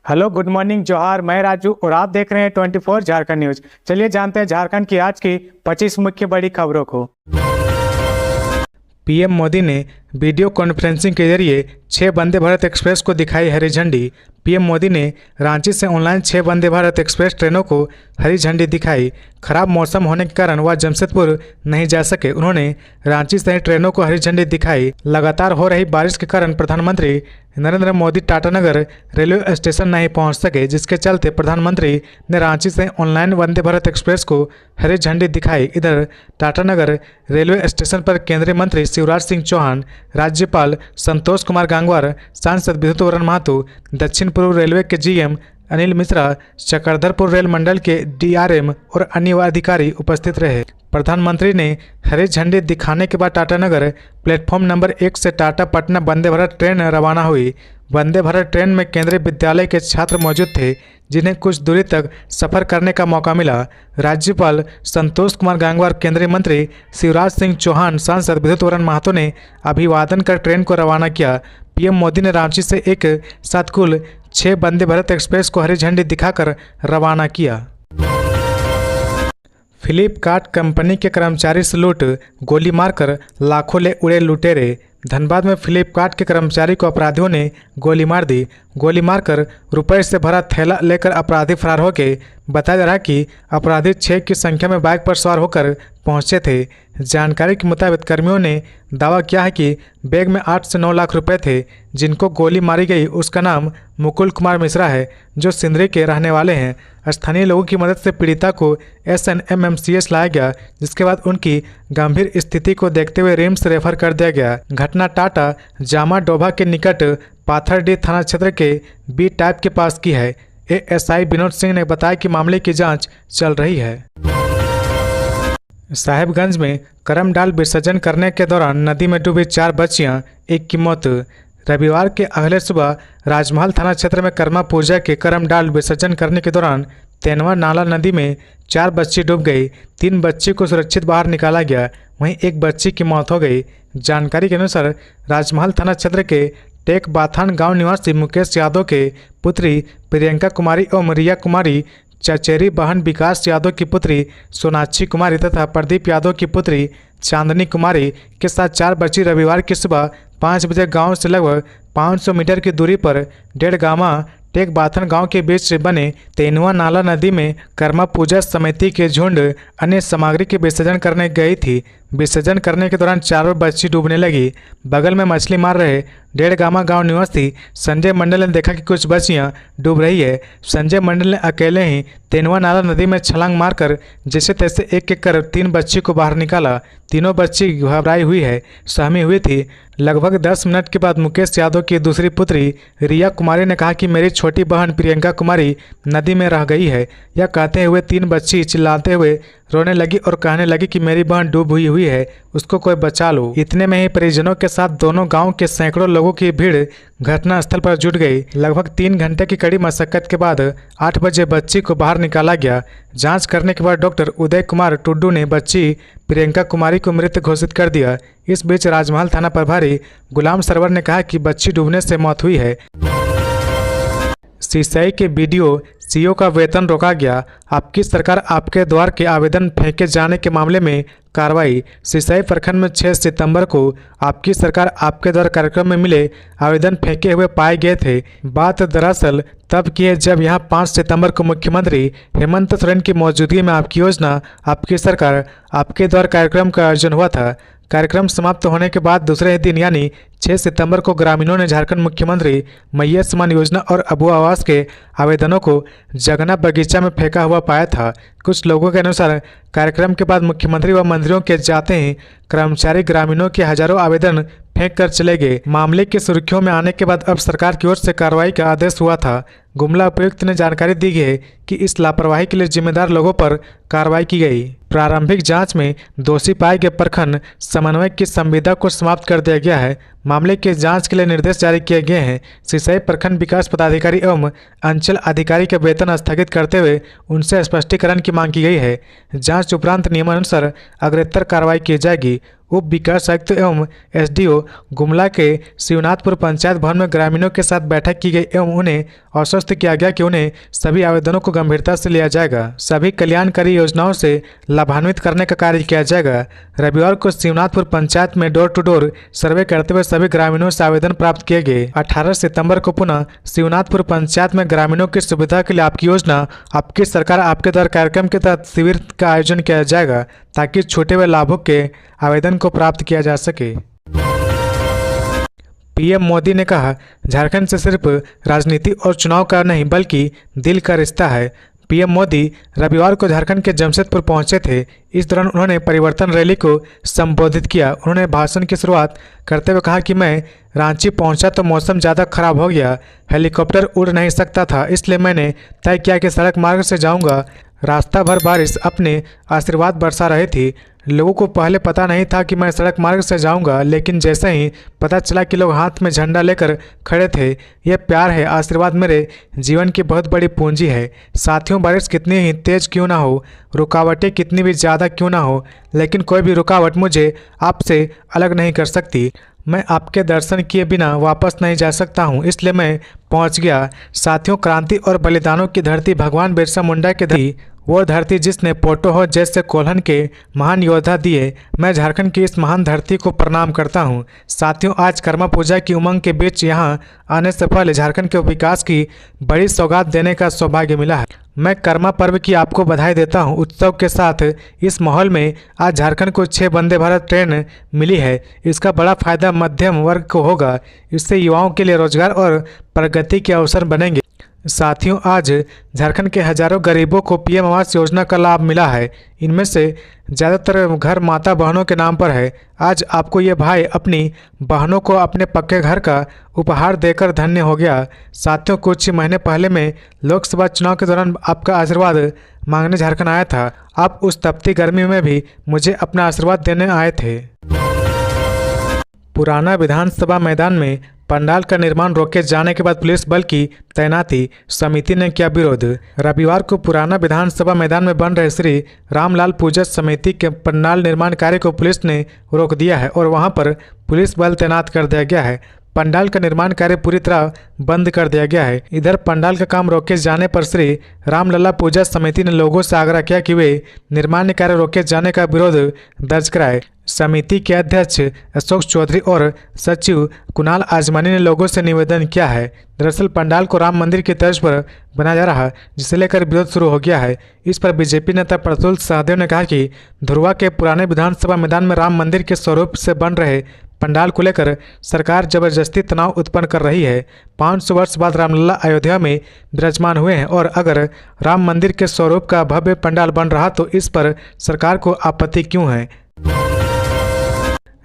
Hello, good morning, जोहार। मैं राजू और आप देख रहे हैं 24 झारखंड न्यूज। चलिए जानते हैं झारखंड की आज की 25 मुख्य बड़ी खबरों को। पीएम मोदी ने वीडियो कॉन्फ्रेंसिंग के जरिए 6 वंदे भारत एक्सप्रेस को दिखाई हरी झंडी। पीएम मोदी ने रांची से ऑनलाइन 6 वंदे भारत एक्सप्रेस ट्रेनों को हरी झंडी दिखाई। खराब मौसम होने के कारण वह जमशेदपुर नहीं जा सके। उन्होंने रांची से ट्रेनों को हरी झंडी दिखाई। लगातार हो रही बारिश के कारण प्रधानमंत्री नरेंद्र मोदी टाटानगर रेलवे स्टेशन नहीं पहुंच सके, जिसके चलते प्रधानमंत्री ने रांची से ऑनलाइन वंदे भारत एक्सप्रेस को हरी झंडी दिखाई। इधर टाटानगर रेलवे स्टेशन पर केंद्रीय मंत्री शिवराज सिंह चौहान, राज्यपाल संतोष कुमार गंगवार, सांसद विद्युत महतो, दक्षिण पूर्व रेलवे के जीएम अनिल मिश्रा, चक्रधरपुर रेल मंडल के डीआरएम और अन्य अधिकारी उपस्थित रहे। प्रधानमंत्री ने हरी झंडी दिखाने के बाद टाटानगर प्लेटफॉर्म नंबर 1 से टाटा पटना वंदे भारत ट्रेन रवाना हुई। वंदे भारत ट्रेन में केंद्रीय विद्यालय के छात्र मौजूद थे, जिन्हें कुछ दूरी तक सफर करने का मौका मिला। राज्यपाल संतोष कुमार गंगवार, केंद्रीय मंत्री शिवराज सिंह चौहान, सांसद विद्युत महतो ने अभिवादन कर ट्रेन को रवाना किया। पीएम मोदी ने रांची से एक साथ कुल 6 वंदे भारत एक्सप्रेस को हरी झंडी दिखाकर रवाना किया। फ्लिपकार्ट कंपनी के कर्मचारी से लूट, गोली मारकर लाखों ले उड़े लुटेरे। धनबाद में फ्लिपकार्ट के कर्मचारी को अपराधियों ने गोली मार दी। गोली मारकर रुपए से भरा थैला लेकर अपराधी फरार हो गए। बताया जा रहा है कि अपराधी 6 की संख्या में बाइक पर सवार होकर पहुंचे थे। जानकारी के मुताबिक कर्मियों ने दावा किया है कि बैग में 8 से 9 लाख रुपए थे। जिनको गोली मारी गई उसका नाम मुकुल कुमार मिश्रा है, जो सिंदरी के रहने वाले हैं। स्थानीय लोगों की मदद से पीड़िता को SNMMCH लाया गया, जिसके बाद उनकी गंभीर स्थिति को देखते हुए रिम्स रेफर कर दिया गया। घटना टाटा जामा डोभा के निकट पाथरडी थाना क्षेत्र के बी टाइप के पास की है। एएसआई विनोद सिंह ने बताया कि मामले की जांच चल रही है। साहेबगंज में करम डाल विसर्जन करने के दौरान नदी में डूबी 4 बच्चियां, एक की मौत। रविवार के अगले सुबह राजमहल थाना क्षेत्र में कर्मा पूजा के करम डाल विसर्जन करने के दौरान तेनवा नाला नदी में 4 बच्ची डूब गई। 3 बच्ची को सुरक्षित बाहर निकाला गया, वहीं एक बच्ची की मौत हो गई। जानकारी के अनुसार राजमहल थाना क्षेत्र के टेक बाथान गांव निवासी मुकेश यादव के पुत्री प्रियंका कुमारी और रिया कुमारी, चचेरी बहन विकास यादव की पुत्री सोनाक्षी कुमारी तथा प्रदीप यादव की पुत्री चांदनी कुमारी के साथ 4 बच्ची रविवार की सुबह 5 बजे गांव से लगभग 500 मीटर की दूरी पर डेढ़गामा टेक बाथन गांव के बीच बने तेनुआ नाला नदी में कर्मा पूजा समिति के झुंड अन्य सामग्री के विसर्जन करने गई थी। विसर्जन करने के दौरान 4 बच्ची डूबने लगी। बगल में मछली मार रहे डेढ़गामा गांव निवासी संजय मंडल ने देखा कि कुछ बच्चियां डूब रही है। संजय मंडल ने अकेले ही तेनुआ नाला नदी में छलांग मारकर जैसे तैसे एक एक कर 3 बच्ची को बाहर निकाला। तीनों बच्ची घबराई हुई है, सहमी हुई थी। लगभग 10 मिनट के बाद मुकेश यादव की दूसरी पुत्री रिया कुमारी ने कहा कि मेरी छोटी बहन प्रियंका कुमारी नदी में रह गई है। यह कहते हुए 3 बच्ची चिल्लाते हुए रोने लगी और कहने लगी कि मेरी बहन डूब हुई है, उसको कोई बचा लो। इतने में ही परिजनों के साथ दोनों गांव के सैकड़ों लोगों की भीड़ घटनास्थल पर जुट गई। लगभग 3 घंटे की कड़ी मशक्कत के बाद 8 बजे बच्ची को बाहर निकाला गया। जांच करने के बाद डॉक्टर उदय कुमार टुड्डू ने बच्ची प्रियंका कुमारी को मृत घोषित कर दिया। इस बीच राजमहल थाना प्रभारी गुलाम सरवर ने कहा कि बच्ची डूबने से मौत हुई है। सीसीआई के बीडीओ सीईओ का वेतन रोका गया। आपकी सरकार आपके द्वार के आवेदन फेंके जाने के मामले में कार्रवाई। सीसीआई प्रखंड में 6 सितंबर को आपकी सरकार आपके द्वार कार्यक्रम में मिले आवेदन फेंके हुए पाए गए थे। बात दरअसल तब की है जब यहां 5 सितंबर को मुख्यमंत्री हेमंत सोरेन की मौजूदगी में आपकी योजना आपकी सरकार आपके द्वार कार्यक्रम का आयोजन हुआ था। कार्यक्रम समाप्त होने के बाद दूसरे ही दिन यानी 6 सितंबर को ग्रामीणों ने झारखंड मुख्यमंत्री मैया समान योजना और अबू आवास के आवेदनों को जगना बगीचा में फेंका हुआ पाया था। कुछ लोगों के अनुसार कार्यक्रम के बाद मुख्यमंत्री व मंत्रियों के जाते ही कर्मचारी ग्रामीणों के हजारों आवेदन फेंक कर चले गए। मामले की सुर्खियों में आने के बाद अब सरकार की ओर से कार्रवाई का आदेश हुआ था। गुमला उपायुक्त ने जानकारी दी है कि इस लापरवाही के लिए जिम्मेदार लोगों पर कार्रवाई की गई। प्रारंभिक जांच में दोषी पाए गए प्रखंड समन्वयक की संविदा को समाप्त कर दिया गया है। मामले की जांच के लिए निर्देश जारी किए गए हैं। सीसीआई प्रखंड विकास पदाधिकारी एवं अंचल अधिकारी के वेतन स्थगित करते हुए उनसे स्पष्टीकरण की मांग की गई है। जांच उपरांत नियमानुसार अग्रेतर कार्रवाई की जाएगी। उप विकास आयुक्त एवं एसडीओ गुमला के शिवनाथपुर पंचायत भवन में ग्रामीणों के साथ बैठक की गई एवं उन्हें आश्वस्त किया गया कि उन्हें सभी आवेदनों को गंभीरता से लिया जाएगा। सभी कल्याणकारी योजनाओं से लाभान्वित करने का कार्य किया जाएगा। रविवार को शिवनाथपुर पंचायत में डोर टू डोर सर्वे करते हुए सभी ग्रामीणों से आवेदन प्राप्त किए गए। 18 सितंबर को पुनः शिवनाथपुर पंचायत में ग्रामीणों की सुविधा के लिए आपकी योजना आपकी सरकार आपके द्वारा कार्यक्रम के तहत शिविर का आयोजन किया जाएगा ताकि छूटे हुए लाभों के आवेदन को प्राप्त किया जा सके। पीएम मोदी ने कहा, झारखंड से सिर्फ राजनीति और चुनाव का नहीं बल्कि दिल का रिश्ता है। पीएम मोदी रविवार को झारखंड के जमशेदपुर पहुंचे थे। इस दौरान उन्होंने परिवर्तन रैली को संबोधित किया। उन्होंने भाषण की शुरुआत करते हुए कहा कि मैं रांची पहुंचा तो मौसम ज़्यादा खराब हो गया, हेलीकॉप्टर उड़ नहीं सकता था, इसलिए मैंने तय किया कि सड़क मार्ग से जाऊंगा। रास्ता भर बारिश अपने आशीर्वाद बरसा रही थी। लोगों को पहले पता नहीं था कि मैं सड़क मार्ग से जाऊंगा, लेकिन जैसे ही पता चला कि लोग हाथ में झंडा लेकर खड़े थे, यह प्यार है, आशीर्वाद मेरे जीवन की बहुत बड़ी पूंजी है। साथियों, बारिश कितनी ही तेज क्यों ना हो, रुकावटें कितनी भी ज़्यादा क्यों ना हो, लेकिन कोई भी रुकावट मुझे आपसे अलग नहीं कर सकती। मैं आपके दर्शन किए बिना वापस नहीं जा सकता हूं, इसलिए मैं पहुंच गया। साथियों, क्रांति और बलिदानों की धरती भगवान बिरसा मुंडा की धरती, वो धरती जिसने पोटोहो जैसे कोल्हन के महान योद्धा दिए। मैं झारखंड की इस महान धरती को प्रणाम करता हूं। साथियों, आज कर्मा पूजा की उमंग के बीच यहां आने से पहले झारखंड के विकास की बड़ी सौगात देने का सौभाग्य मिला है। मैं कर्मा पर्व की आपको बधाई देता हूं। उत्सव के साथ इस माहौल में आज झारखंड को 6 वंदे भारत ट्रेन मिली है। इसका बड़ा फायदा मध्यम वर्ग को होगा। इससे युवाओं के लिए रोजगार और प्रगति के अवसर बनेंगे। साथियों, आज झारखंड के हजारों गरीबों को पीएम आवास योजना का लाभ मिला है। इनमें से ज़्यादातर घर माता बहनों के नाम पर है। आज आपको ये भाई अपनी बहनों को अपने पक्के घर का उपहार देकर धन्य हो गया। साथियों, कुछ महीने पहले मैं लोकसभा चुनाव के दौरान आपका आशीर्वाद मांगने झारखंड आया था। आप उस तपती गर्मी में भी मुझे अपना आशीर्वाद देने आए थे। पुराना विधानसभा मैदान में पंडाल का निर्माण रोके जाने के बाद पुलिस बल की तैनाती, समिति ने किया विरोध। रविवार को पुराना विधानसभा मैदान में बन रहे श्री रामलाल पूजा समिति के पंडाल निर्माण कार्य को पुलिस ने रोक दिया है और वहां पर पुलिस बल तैनात कर दिया गया है। पंडाल का निर्माण कार्य पूरी तरह बंद कर दिया गया है। इधर पंडाल का काम रोके जाने पर श्री रामलला पूजा समिति ने लोगों से आग्रह किया कि वे निर्माण कार्य रोके जाने का विरोध दर्ज कराए। समिति के अध्यक्ष अशोक चौधरी और सचिव कुणाल आजमानी ने लोगों से निवेदन किया है। दरअसल पंडाल को राम मंदिर की तर्ज पर बनाया जा रहा है, जिसे लेकर विरोध शुरू हो गया है। इस पर बीजेपी नेता प्रफुल्ल सहदेव ने कहा कि धुरवा के पुराने विधानसभा मैदान में राम मंदिर के स्वरूप से बन रहे पंडाल को लेकर सरकार जबरदस्ती तनाव उत्पन्न कर रही है। 500 वर्ष बाद रामलला अयोध्या में विराजमान हुए हैं और अगर राम मंदिर के स्वरूप का भव्य पंडाल बन रहा तो इस पर सरकार को आपत्ति क्यों है।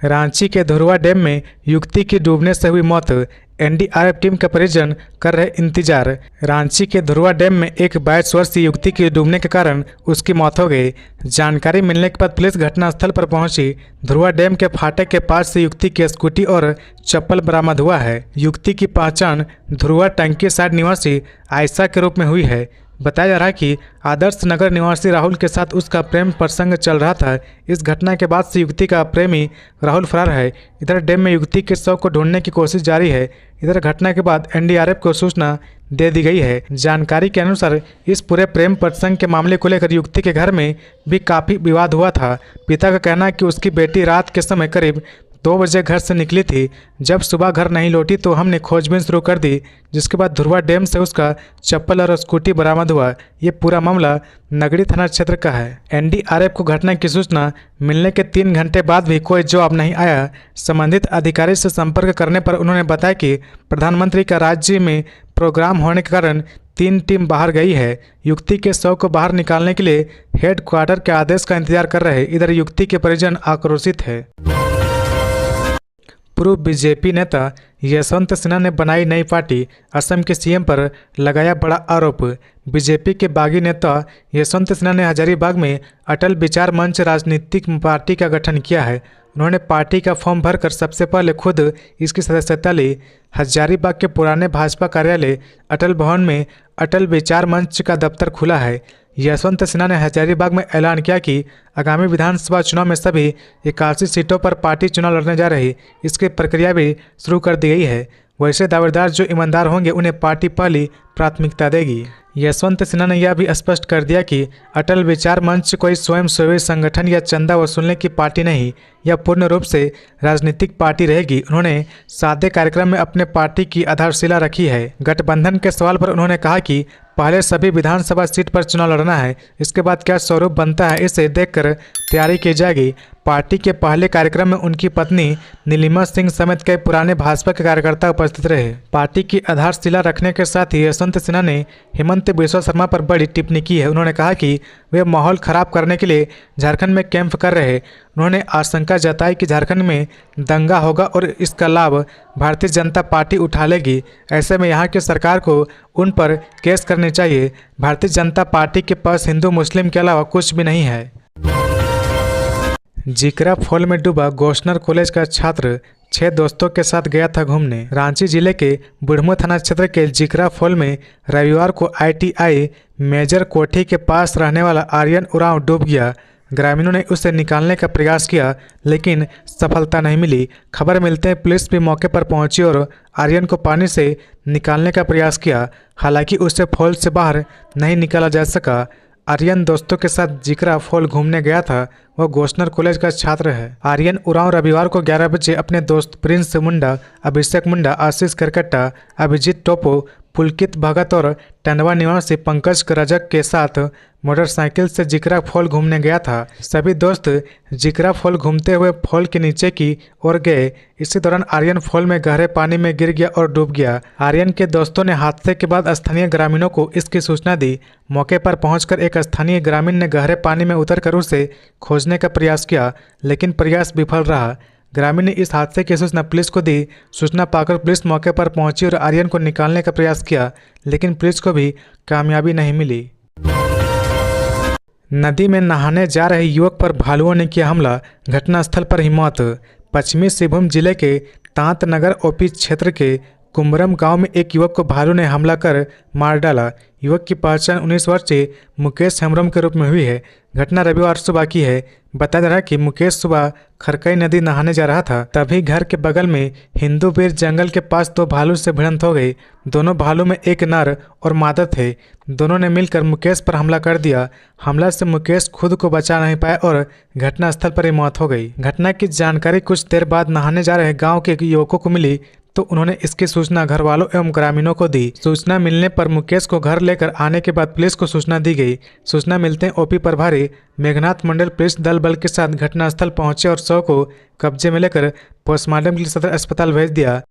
रांची के धुरवा डैम में युवती की डूबने से हुई मौत, एनडीआरएफ टीम के परिजन कर रहे इंतजार। रांची के धुरवा डैम में एक 22 वर्षीय युवती की डूबने के कारण उसकी मौत हो गई। जानकारी मिलने के बाद पुलिस घटनास्थल पर पहुंची। धुरवा डैम के फाटक के पास से युवती की स्कूटी और चप्पल बरामद हुआ है। युवती की पहचान धुरवा टंकी साइड निवासी आयशा के रूप में हुई है। बताया जा रहा है कि आदर्श नगर निवासी राहुल के साथ उसका प्रेम प्रसंग चल रहा था। इस घटना के बाद से युवती का प्रेमी राहुल फरार है। इधर डैम में युवती के शव को ढूंढने की कोशिश जारी है। इधर घटना के बाद एनडीआरएफ को सूचना दे दी गई है। जानकारी के अनुसार इस पूरे प्रेम प्रसंग के मामले को लेकर युवती के घर में भी काफ़ी विवाद हुआ था। पिता का कहना है कि उसकी बेटी रात के समय करीब 2 बजे घर से निकली थी। जब सुबह घर नहीं लौटी तो हमने खोजबीन शुरू कर दी, जिसके बाद धुरवा डैम से उसका चप्पल और स्कूटी बरामद हुआ। ये पूरा मामला नगड़ी थाना क्षेत्र का है। एनडीआरएफ को घटना की सूचना मिलने के 3 घंटे बाद भी कोई जवाब नहीं आया। संबंधित अधिकारी से संपर्क करने पर उन्होंने बताया कि प्रधानमंत्री का राज्य में प्रोग्राम होने के कारण 3 टीम बाहर गई है। युवती के शव को बाहर निकालने के लिए हेडक्वार्टर के आदेश का इंतजार कर रहे। इधर युवती के परिजन आक्रोशित है। पूर्व बीजेपी नेता यशवंत सिन्हा ने बनाई नई पार्टी, असम के सीएम पर लगाया बड़ा आरोप। बीजेपी के बागी नेता यशवंत सिन्हा ने हजारीबाग में अटल विचार मंच राजनीतिक पार्टी का गठन किया है। उन्होंने पार्टी का फॉर्म भरकर सबसे पहले खुद इसकी सदस्यता ली। हजारीबाग के पुराने भाजपा कार्यालय अटल भवन में अटल विचार मंच का दफ्तर खुला है। यशवंत सिन्हा ने हजारीबाग में ऐलान किया कि आगामी विधानसभा चुनाव में सभी 81 सीटों पर पार्टी चुनाव लड़ने जा रही, इसकी प्रक्रिया भी शुरू कर दी गई है। वैसे दावेदार जो ईमानदार होंगे उन्हें पार्टी पहली प्राथमिकता देगी। यशवंत सिन्हा ने यह भी स्पष्ट कर दिया कि अटल विचार मंच कोई स्वयंसेवी संगठन या चंदा वसूलने की पार्टी नहीं, यह पूर्ण रूप से राजनीतिक पार्टी रहेगी। उन्होंने सादे कार्यक्रम में अपने पार्टी की आधारशिला रखी है। गठबंधन के सवाल पर उन्होंने कहा कि पहले सभी विधानसभा सीट पर चुनाव लड़ना है, इसके बाद क्या स्वरूप बनता है इसे देखकर तैयारी की जाएगी। पार्टी के पहले कार्यक्रम में उनकी पत्नी नीलिमा सिंह समेत कई पुराने भाजपा के कार्यकर्ता उपस्थित रहे। पार्टी की आधारशिला रखने के साथ ही यशवंत सिन्हा ने हेमंत बिस्वा शर्मा पर बड़ी टिप्पणी की है। उन्होंने कहा कि वे माहौल खराब करने के लिए झारखंड में कैंप कर रहे हैं। उन्होंने आशंका जताई कि झारखंड में दंगा होगा और इसका लाभ भारतीय जनता पार्टी उठा लेगी। ऐसे में यहाँ की सरकार को उन पर केस करनी चाहिए। भारतीय जनता पार्टी के पास हिंदू मुस्लिम के अलावा कुछ भी नहीं है। जिकरा फॉल में डूबा गोशनर कॉलेज का छात्र 6 दोस्तों के साथ गया था घूमने। रांची जिले के बुढ़मू थाना क्षेत्र के जिकरा फॉल में रविवार को ITI मेजर कोठी के पास रहने वाला आर्यन उरांव डूब गया। ग्रामीणों ने उसे निकालने का प्रयास किया लेकिन सफलता नहीं मिली। खबर मिलते ही पुलिस भी मौके पर पहुंची और आर्यन को पानी से निकालने का प्रयास किया। हालांकि उसे फॉल से बाहर नहीं निकाला जा सका। आर्यन दोस्तों के साथ जिकरा फॉल घूमने गया था। वह गोशनर कॉलेज का छात्र है। आर्यन उरांव रविवार को 11 बजे अपने दोस्त प्रिंस मुंडा, अभिषेक मुंडा, आशीष करकट्टा, अभिजीत टोपो, पुलकित भगत और टंडवा निवासी पंकज रजक के साथ मोटरसाइकिल से जिकरा फॉल घूमने गया था। सभी दोस्त जिकरा फॉल घूमते हुए फॉल के नीचे की ओर गए। इसी दौरान आर्यन फॉल में गहरे पानी में गिर गया और डूब गया। आर्यन के दोस्तों ने हादसे के बाद स्थानीय ग्रामीणों को इसकी सूचना दी। मौके पर पहुंचकर एक स्थानीय ग्रामीण ने गहरे पानी में उतरकर उसे खोजने का प्रयास किया लेकिन प्रयास विफल रहा। ग्रामीण ने इस हादसे की सूचना पुलिस को दी। सूचना पाकर पुलिस मौके पर पहुंची और आर्यन को निकालने का प्रयास किया लेकिन पुलिस को भी कामयाबी नहीं मिली। नदी में नहाने जा रहे युवक पर भालुओं ने किया हमला, घटनास्थल पर ही मौत। पश्चिमी सिंहभूम जिले के तांत नगर ओपी क्षेत्र के कुमरम गांव में एक युवक को भालू ने हमला कर मार डाला। युवक की पहचान 19 वर्षीय मुकेश हेम्ब्रम के रूप में हुई है। घटना रविवार सुबह की है। बताया जा रहा है कि मुकेश सुबह खरकई नदी नहाने जा रहा था, तभी घर के बगल में हिंदू बीर जंगल के पास 2 भालू से भिड़ंत हो गई। दोनों भालू में एक नर और मादा थे। दोनों ने मिलकर मुकेश पर हमला कर दिया। हमला से मुकेश खुद को बचा नहीं पाया और घटनास्थल पर ही मौत हो गई। घटना की जानकारी कुछ देर बाद नहाने जा रहे गाँव के युवकों को मिली तो उन्होंने इसकी सूचना घर वालों एवं ग्रामीणों को दी। सूचना मिलने पर मुकेश को घर लेकर आने के बाद पुलिस को सूचना दी गई। सूचना मिलते ही ओपी प्रभारी मेघनाथ मंडल पुलिस दल बल के साथ घटनास्थल पहुंचे और शव को कब्जे में लेकर पोस्टमार्टम के लिए सदर अस्पताल भेज दिया।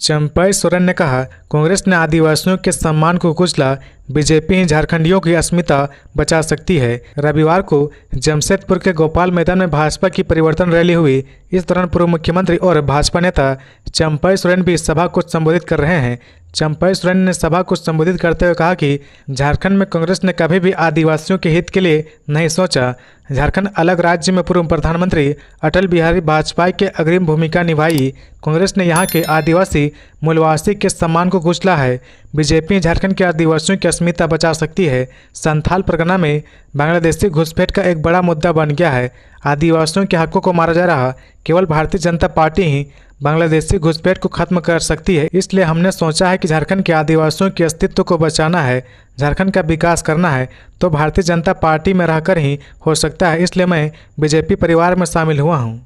चंपई सोरेन ने कहा, कांग्रेस ने आदिवासियों के सम्मान को कुचला, बीजेपी ही झारखंडियों की अस्मिता बचा सकती है। रविवार को जमशेदपुर के गोपाल मैदान में भाजपा की परिवर्तन रैली हुई। इस दौरान पूर्व मुख्यमंत्री और भाजपा नेता चंपई सोरेन भी सभा को संबोधित कर रहे हैं। चंपई सोरेन ने सभा को संबोधित करते हुए कहा कि झारखंड में कांग्रेस ने कभी भी आदिवासियों के हित के लिए नहीं सोचा। झारखंड अलग राज्य में पूर्व प्रधानमंत्री अटल बिहारी वाजपेयी के अग्रिम भूमिका निभाई। कांग्रेस ने यहाँ के आदिवासी मूलवासी के सम्मान को कुचला है। बीजेपी झारखंड के आदिवासियों की अस्मिता बचा सकती है। संथाल परगना में बांग्लादेशी घुसपैठ का एक बड़ा मुद्दा बन गया है। आदिवासियों के हकों को मारा जा रहा। केवल भारतीय जनता पार्टी ही बांग्लादेशी घुसपैठ को खत्म कर सकती है। इसलिए हमने सोचा है कि झारखंड के आदिवासियों के अस्तित्व को बचाना है, झारखंड का विकास करना है तो भारतीय जनता पार्टी में रहकर ही हो सकता है। इसलिए मैं बीजेपी परिवार में शामिल हुआ हूँ।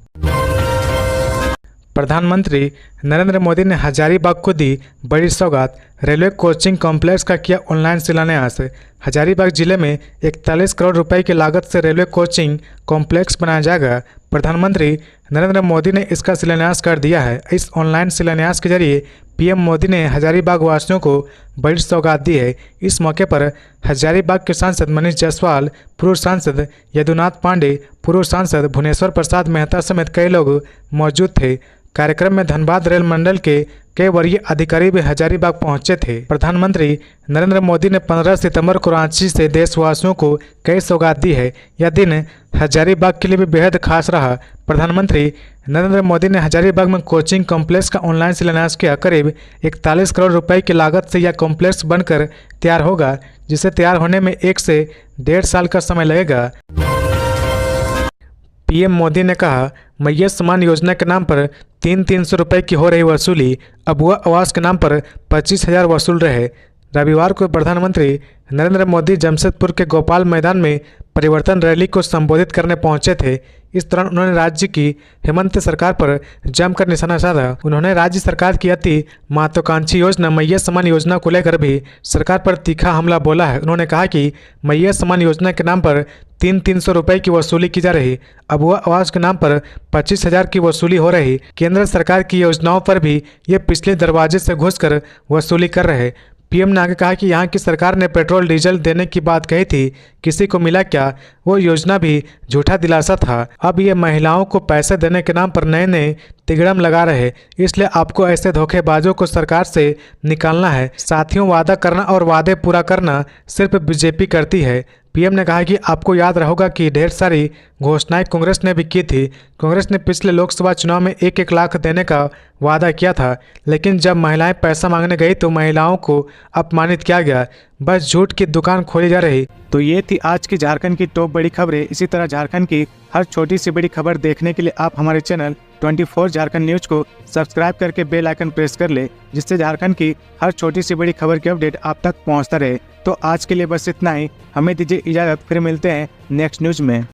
प्रधानमंत्री नरेंद्र मोदी ने हजारीबाग को दी बड़ी सौगात, रेलवे कोचिंग कॉम्प्लेक्स का किया ऑनलाइन शिलान्यास। हजारीबाग जिले में 41 करोड़ रुपए की लागत से रेलवे कोचिंग कॉम्प्लेक्स बनाया जाएगा। प्रधानमंत्री नरेंद्र मोदी ने इसका शिलान्यास कर दिया है। इस ऑनलाइन शिलान्यास के जरिए पीएम मोदी ने हजारीबाग वासियों को बड़ी सौगात दी है। इस मौके पर हजारीबाग के सांसद मनीष जायसवाल, पूर्व सांसद यदुनाथ पांडे, पूर्व सांसद भुवनेश्वर प्रसाद मेहता समेत कई लोग मौजूद थे। कार्यक्रम में धनबाद रेल मंडल के कई वरीय अधिकारी भी हजारीबाग पहुंचे थे। प्रधानमंत्री नरेंद्र मोदी ने 15 सितंबर को रांची से देशवासियों को कई सौगात दी है। यह दिन हजारीबाग के लिए भी बेहद खास रहा। प्रधानमंत्री नरेंद्र मोदी ने हजारीबाग में कोचिंग कॉम्प्लेक्स का ऑनलाइन शिलान्यास किया। करीब 41 करोड़ रुपए की लागत से यह कॉम्प्लेक्स बनकर तैयार होगा, जिसे तैयार होने में 1 से 1.5 साल का समय लगेगा। पीएम मोदी ने कहा, मैया सम्मान योजना के नाम पर 300 रुपये की हो रही वसूली, अबुआ आवास के नाम पर 25,000 वसूल रहे। रविवार को प्रधानमंत्री नरेंद्र मोदी जमशेदपुर के गोपाल मैदान में परिवर्तन रैली को संबोधित करने पहुंचे थे। इस दौरान उन्होंने राज्य की हेमंत सरकार पर जमकर निशाना साधा। उन्होंने राज्य सरकार की अति महत्वाकांक्षी योजना मैया सम्मान योजना को लेकर भी सरकार पर तीखा हमला बोला है। उन्होंने कहा कि मैया सम्मान योजना के नाम पर 300 रुपये की वसूली की जा रही, अबुआ आवास के नाम पर 25,000 की वसूली हो रही। केंद्र सरकार की योजनाओं पर भी ये पिछले दरवाजे से घुसकर वसूली कर रहे। पीएम ने आगे कहा कि यहाँ की सरकार ने पेट्रोल डीजल देने की बात कही थी, किसी को मिला क्या? वो योजना भी झूठा दिलासा था। अब ये महिलाओं को पैसे देने के नाम पर नए नए तिगड़म लगा रहे, इसलिए आपको ऐसे धोखेबाजों को सरकार से निकालना है। साथियों, वादा करना और वादे पूरा करना सिर्फ बीजेपी करती है। पीएम ने कहा कि आपको याद होगा कि ढेर सारी घोषणाएं कांग्रेस ने भी की थी। कांग्रेस ने पिछले लोकसभा चुनाव में 1-1 लाख देने का वादा किया था, लेकिन जब महिलाएं पैसा मांगने गई तो महिलाओं को अपमानित किया गया। बस झूठ की दुकान खोली जा रही। तो ये थी आज की झारखंड की टॉप बड़ी खबरें। इसी तरह झारखंड की हर छोटी सी बड़ी खबर देखने के लिए आप हमारे चैनल 24 झारखंड न्यूज को सब्सक्राइब करके बेल आइकन प्रेस कर ले, जिससे झारखंड की हर छोटी सी बड़ी खबर की अपडेट आप तक पहुंचता रहे। तो आज के लिए बस इतना ही। हमें दीजिए इजाजत, फिर मिलते हैं नेक्स्ट न्यूज में।